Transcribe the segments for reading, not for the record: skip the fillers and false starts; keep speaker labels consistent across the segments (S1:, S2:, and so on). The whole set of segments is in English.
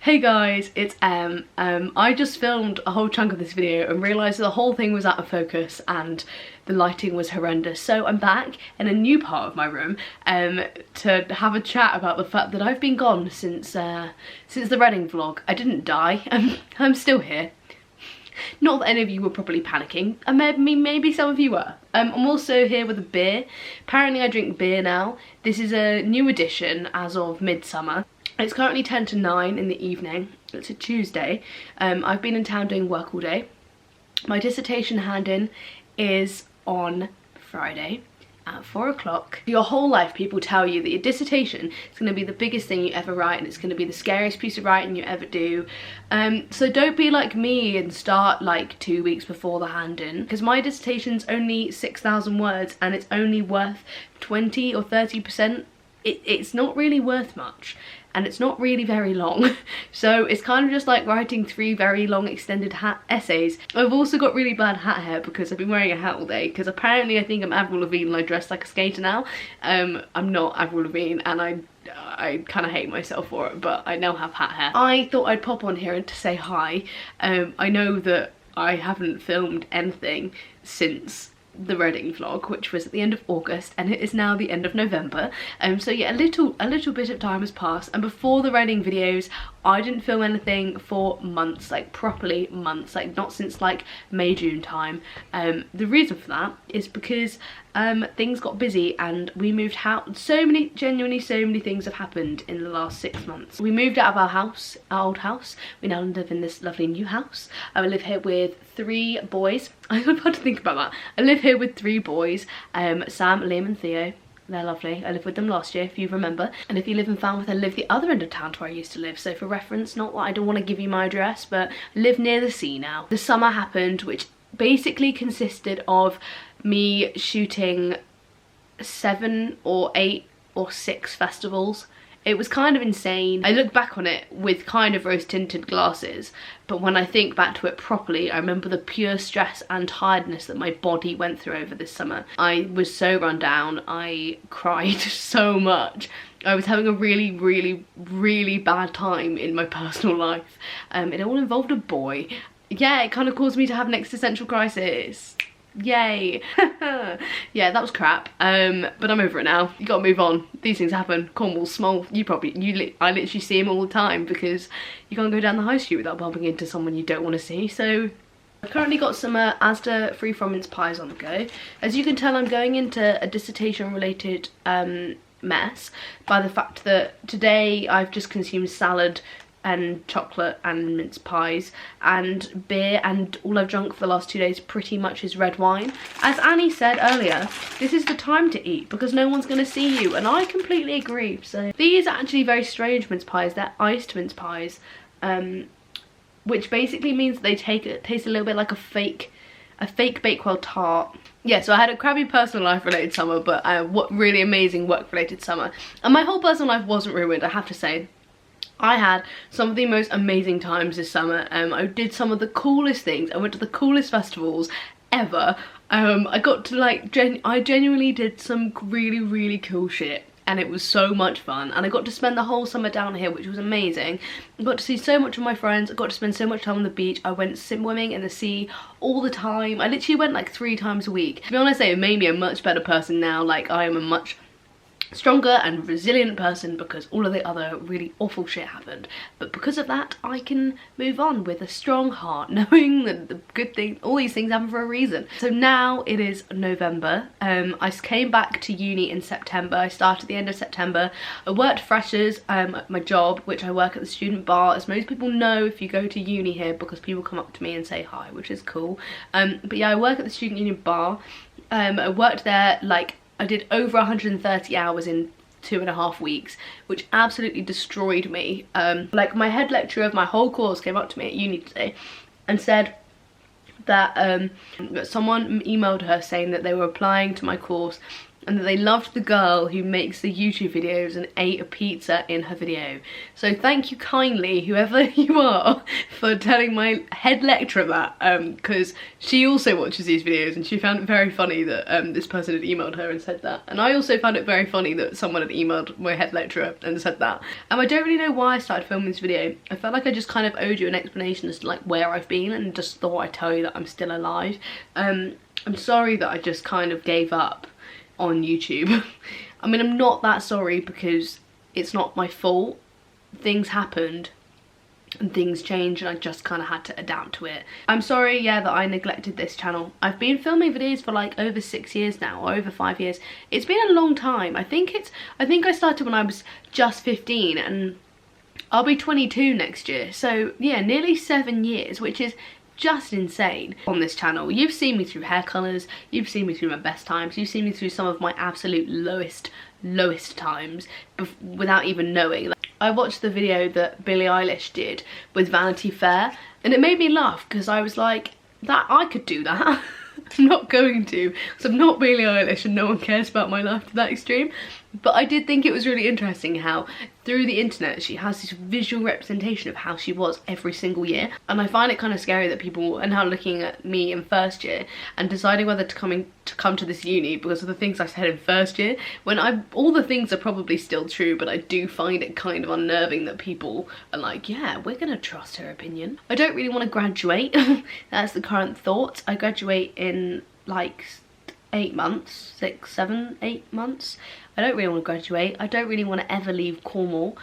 S1: Hey guys, it's Em. I just filmed a whole chunk of this video and realised the whole thing was out of focus and the lighting was horrendous. So I'm back in a new part of my room to have a chat about the fact that I've been gone since the Reading vlog. I didn't die. I'm still here. Not that any of you were probably panicking. Maybe some of you were. I'm also here with a beer. Apparently I drink beer now. This is a new edition as of midsummer. It's currently 10 to 9 in the evening. It's a Tuesday. I've been in town doing work all day. My dissertation hand-in is on Friday at 4 o'clock. Your whole life people tell you that your dissertation is going to be the biggest thing you ever write and it's going to be the scariest piece of writing you ever do. So don't be like me and start like 2 weeks before the hand-in, because my dissertation's only 6,000 words and it's only worth 20 or 30%. It's not really worth much. And it's not really very long, so it's kind of just like writing 3 very long extended essays. I've also got really bad hat hair because I've been wearing a hat all day, because apparently I think I'm Avril Lavigne and I dress like a skater now. I'm not Avril Lavigne and I kind of hate myself for it, but I now have hat hair. I thought I'd pop on here and to say hi. I know that I haven't filmed anything since the Reading vlog, which was at the end of August, and it is now the end of November. So yeah, a little bit of time has passed, and before the Reading videos I didn't film anything for months, like properly months, like not since like May, June time. The reason for that is because things got busy and we moved house. Genuinely so many things have happened in the last 6 months. We moved out of our house, our old house. We now live in this lovely new house. I live here with 3 boys. I've had to think about that. I live here with 3 boys, Sam, Liam and Theo. They're lovely. I lived with them last year, if you remember. And if you live in Falmouth, I live the other end of town to where I used to live. So for reference, not that I don't want to give you my address, but I live near the sea now. The summer happened, which basically consisted of me shooting 7 or 8 or 6 festivals. It was kind of insane. I look back on it with kind of rose-tinted glasses, but when I think back to it properly, I remember the pure stress and tiredness that my body went through over this summer. I was so run down. I cried so much. I was having a really bad time in my personal life. It all involved a boy. Yeah, it kind of caused me to have an existential crisis. Yay. Yeah, that was crap, but I'm over it now. You gotta move on. These things happen. Cornwall's small. I literally see him all the time because you can't go down the high street without bumping into someone you don't want to see. So I've currently got some Asda free from mince pies on the go. As you can tell, I'm going into a dissertation related mess by the fact that today I've just consumed salad and chocolate and mince pies and beer, and all I've drunk for the last 2 days pretty much is red wine. As Annie said earlier, this is the time to eat because no one's going to see you, and I completely agree. So these are actually very strange mince pies. They're iced mince pies, which basically means they taste a little bit like a fake Bakewell tart. Yeah, so I had a crappy personal life related summer, but what really amazing work related summer, and my whole personal life wasn't ruined, I have to say. I had some of the most amazing times this summer. I did some of the coolest things. I went to the coolest festivals ever. I got to like, I genuinely did some really cool shit, and it was so much fun, and I got to spend the whole summer down here, which was amazing. I got to see so much of my friends. I got to spend so much time on the beach. I went swimming in the sea all the time. I literally went like 3 times a week. To be honest, it made me a much better person now. Like, I am a much stronger and resilient person because all of the other really awful shit happened, but because of that I can move on with a strong heart, knowing that the good thing, all these things happen for a reason. So now it is November. I came back to uni in September. I started at the end of September. I worked freshers at my job, which I work at the student bar, as most people know if you go to uni here, because people come up to me and say hi, which is cool. But yeah, I work at the student union bar. I worked there, like, I did over 130 hours in 2.5 weeks, which absolutely destroyed me. Like, my head lecturer of my whole course came up to me at uni today and said that someone emailed her saying that they were applying to my course and that they loved the girl who makes the YouTube videos and ate a pizza in her video. So thank you kindly, whoever you are, for telling my head lecturer that, because she also watches these videos and she found it very funny that this person had emailed her and said that. And I also found it very funny that someone had emailed my head lecturer and said that. I don't really know why I started filming this video. I felt like I just kind of owed you an explanation as to like where I've been, and just thought I'd tell you that I'm still alive. I'm sorry that I just kind of gave up on YouTube. I mean, I'm not that sorry because it's not my fault. Things happened and things changed and I just kind of had to adapt to it. I'm sorry, yeah, that I neglected this channel. I've been filming videos for like over 6 years now, or over 5 years. It's been a long time. I think I started when I was just 15 and I'll be 22 next year. So yeah, nearly 7 years, which is just insane on this channel. You've seen me through hair colours, you've seen me through my best times, you've seen me through some of my absolute lowest times without even knowing. I watched the video that Billie Eilish did with Vanity Fair and it made me laugh because I was like, that I could do that. I'm not going to, because I'm not Billie Eilish and no one cares about my life to that extreme. But I did think it was really interesting how through the internet she has this visual representation of how she was every single year. And I find it kind of scary that people are now looking at me in first year and deciding whether to come to this uni because of the things I said in first year, when all the things are probably still true, but I do find it kind of unnerving that people are like, yeah, we're gonna trust her opinion. I don't really want to graduate. That's the current thought. I graduate in like 8 months, 6, 7, 8 months. I don't really want to graduate. I don't really want to ever leave Cornwall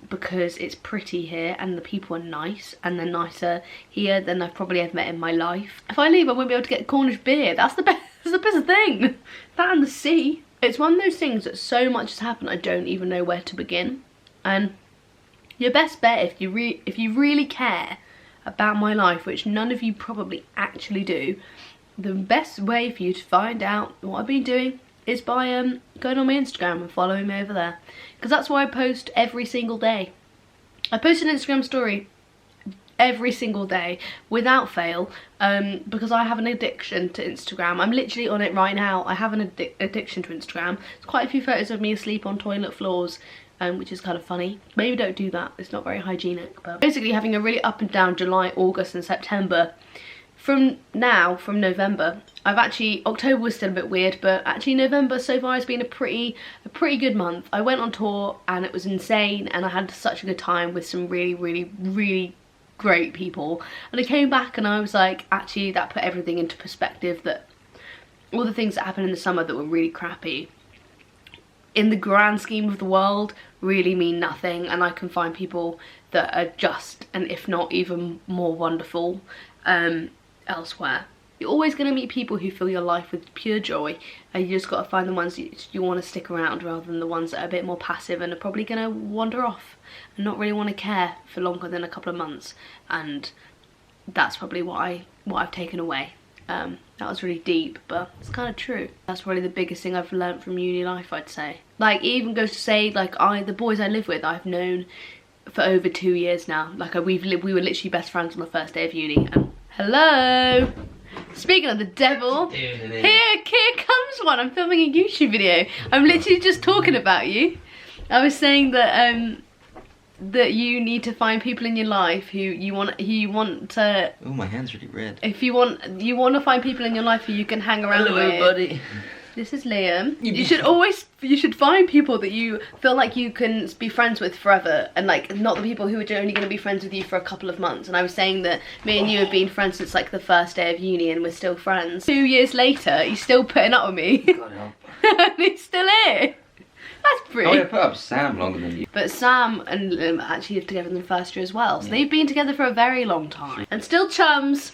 S1: because it's pretty here and the people are nice, and they're nicer here than I've probably ever met in my life. If I leave, I won't be able to get Cornish beer. That's the best thing. That and the sea. It's one of those things that so much has happened I don't even know where to begin. And your best bet, if you really care about my life, which none of you probably actually do, the best way for you to find out what I've been doing is by going on my Instagram and following me over there, because that's where I post every single day. I post an Instagram story every single day without fail, because I have an addiction to Instagram. I'm literally on it right now. I have an addiction to Instagram. There's quite a few photos of me asleep on toilet floors, which is kind of funny. Maybe don't do that, it's not very hygienic. But basically having a really up and down July, August and September. From November, October was still a bit weird, but actually November so far has been a pretty good month. I went on tour and it was insane, and I had such a good time with some really great people. And I came back and I was like, actually that put everything into perspective, that all the things that happened in the summer that were really crappy, in the grand scheme of the world, really mean nothing, and I can find people that are just, and if not even more wonderful, elsewhere. You're always going to meet people who fill your life with pure joy, and you just got to find the ones you want to stick around, rather than the ones that are a bit more passive and are probably going to wander off and not really want to care for longer than a couple of months. And that's probably what I've taken away. That was really deep, but it's kind of true. That's probably the biggest thing I've learnt from uni life, I'd say. Like, it even goes to say, like, the boys I live with, I've known for over 2 years now. Like, we were literally best friends on the first day of uni. And hello! Speaking of the devil, here comes one. I'm filming a YouTube video. I'm literally just talking about you. I was saying that that you need to find people in your life who you want to.
S2: Oh, my hand's really red.
S1: If you want to find people in your life who you can hang around with.
S2: Hello, buddy.
S1: This is Liam. You should find people that you feel like you can be friends with forever, and like not the people who are only going to be friends with you for a couple of months. And I was saying that me and you have been friends since like the first day of uni, and we're still friends. 2 years later, he's still putting up with me.
S2: God help.
S1: And he's still here. That's pretty.
S2: I would have put up Sam longer than you.
S1: But Sam and Liam actually lived together in the first year as well, so yeah. They've been together for a very long time, and still chums.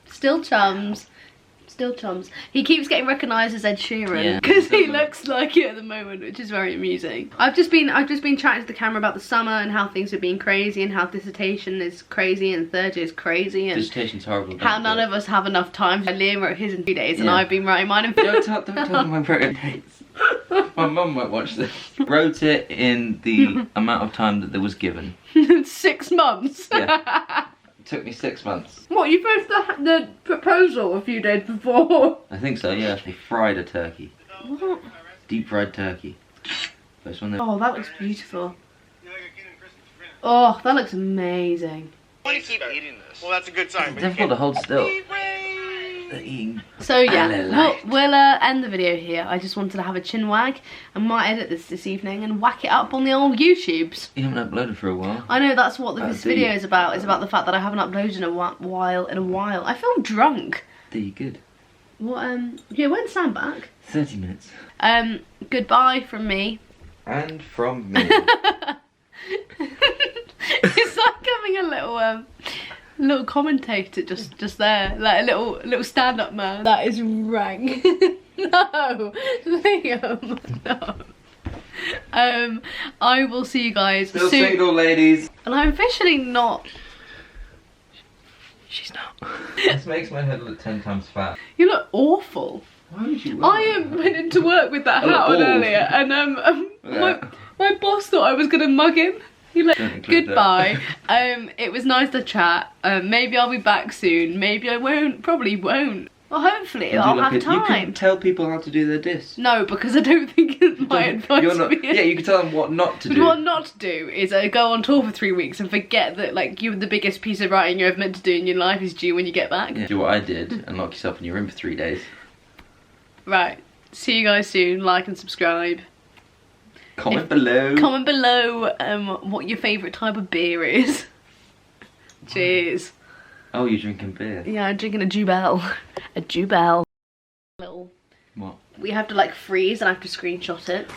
S1: Still chums. Still chums. He keeps getting recognised as Ed Sheeran because he looks like it at the moment, which is very amusing. I've just been chatting to the camera about the summer and how things have been crazy, and how dissertation is crazy and third year is crazy, and
S2: dissertation's horrible.
S1: How none of us have enough time. Liam wrote his in 2 days, and I've been writing mine in 4.
S2: Don't tell me my wrote dates. My mum might watch this. Wrote it in the amount of time that there was given.
S1: 6 months.
S2: Yeah. Took me 6 months.
S1: What, you posted the proposal a few days before?
S2: I think so, yeah. They fried a turkey.
S1: What?
S2: Deep fried turkey. First one there.
S1: Oh, that looks beautiful. Oh, that looks amazing.
S3: I want to keep eating this. Well, that's a good sign.
S2: It's difficult to hold still. They're eating.
S1: So yeah,
S2: light.
S1: we'll end the video here. I just wanted to have a chin wag. I might edit this evening and whack it up on the old YouTubes.
S2: You haven't uploaded for a while.
S1: I know, that's what this
S2: Do
S1: video
S2: you?
S1: is about. It's about the fact that I haven't uploaded in a while. I feel drunk.
S2: There you good.
S1: What? Yeah, when's Sam back?
S2: 30 minutes.
S1: Goodbye from me.
S2: And from me.
S1: It's like having a little commentator just there, like a little stand-up man. That is rank. No, Liam, no. I will see you guys
S2: Still
S1: soon.
S2: single, ladies.
S1: And I'm officially not. She's not.
S2: This makes my head look 10 times fat.
S1: You look awful.
S2: Why would you wear
S1: I went into work with that hat on
S2: bald.
S1: earlier, and my boss thought I was gonna mug him. He like,
S2: Don't include
S1: goodbye. It was nice to chat. Maybe I'll be back soon. Maybe I won't. Probably won't. Well, hopefully I'll have
S2: You
S1: time.
S2: can tell people how to do their diss.
S1: No, because I don't think it's my advice.
S2: You're not,
S1: for you.
S2: yeah, you can tell them what not to do.
S1: What not to do is go on tour for 3 weeks and forget that like the biggest piece of writing you're ever meant to do in your life is due when you get back.
S2: Yeah. Do what I did and lock yourself in your room for 3 days.
S1: Right. See you guys soon. Like and subscribe.
S2: Comment below.
S1: Comment below what your favourite type of beer is. Cheers.
S2: Oh, you're drinking beer.
S1: Yeah, I'm drinking a Jubel. A Jubel. Little.
S2: What?
S1: We have to like freeze and I have to screenshot it.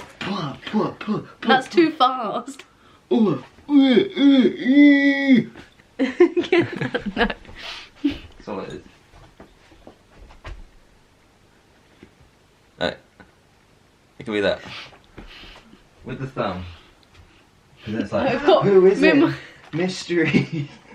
S1: That's too fast.
S2: No. That's all it is. Right. It can be that. With the thumb. Because it's like,
S1: I've got
S2: who is it?
S1: memo-
S2: Mystery.